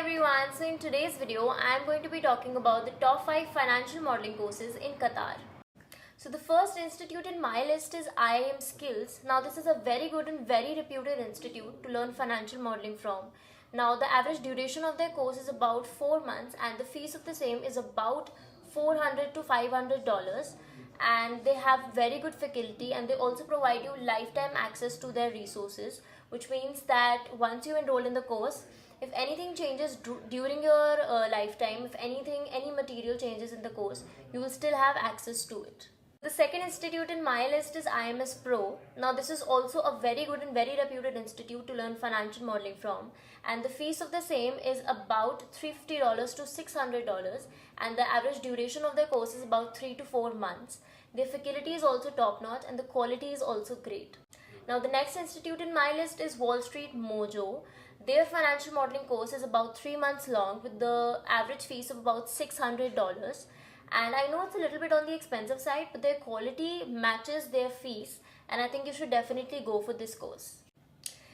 everyone, so in today's video I am going to be talking about the top 5 financial modeling courses in Qatar. So the first institute in my list is IIM Skills. Now this is a very good and very reputed institute to learn financial modeling from. Now the average duration of their course is about 4 months and the fees of the same is about $400 to $500, and they have very good faculty and they also provide you lifetime access to their resources, which means that once you enroll in the course, if anything changes during your lifetime, if any material changes in the course, you will still have access to it. The second institute in my list is IMS Pro. Now this is also a very good and very reputed institute to learn financial modeling from, and the fees of the same is about $350 to $600, and the average duration of their course is about 3 to 4 months. Their faculty is also top notch and the quality is also great. Now the next institute in my list is Wall Street Mojo. Their financial modeling course is about 3 months long with the average fees of about $600, and I know it's a little bit on the expensive side, but their quality matches their fees and I think you should definitely go for this course.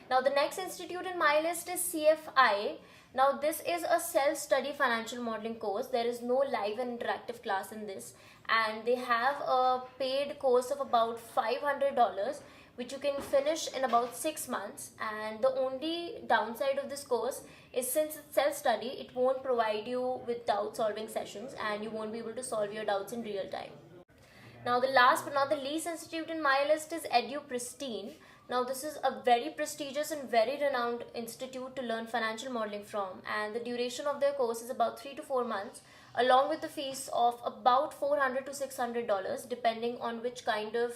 Now the next institute in my list is CFI. Now this is a self-study financial modeling course. There is no live and interactive class in this, and they have a paid course of about $500 which you can finish in about 6 months, and the only downside of this course is since it's self-study, it won't provide you with doubt solving sessions and you won't be able to solve your doubts in real time. Now the last but not the least institute in my list is Edu Pristine. Now this is a very prestigious and very renowned institute to learn financial modeling from, and the duration of their course is about 3 to 4 months along with the fees of about $400 to $600 depending on which kind of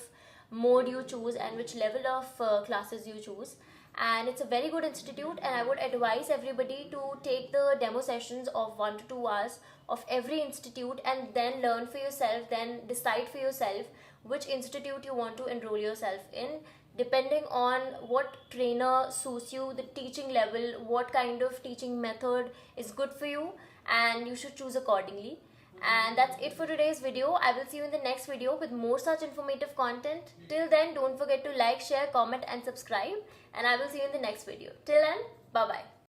mode you choose and which level of classes you choose. And it's a very good institute, and I would advise everybody to take the demo sessions of 1 to 2 hours of every institute and then learn for yourself, then decide for yourself which institute you want to enroll yourself in depending on what trainer suits you, the teaching level, what kind of teaching method is good for you, and you should choose accordingly. And that's it for today's video. I will see you in the next video with more such informative content. Till then, don't forget to like, share, comment and subscribe, and I will see you in the next video. Till then, bye bye.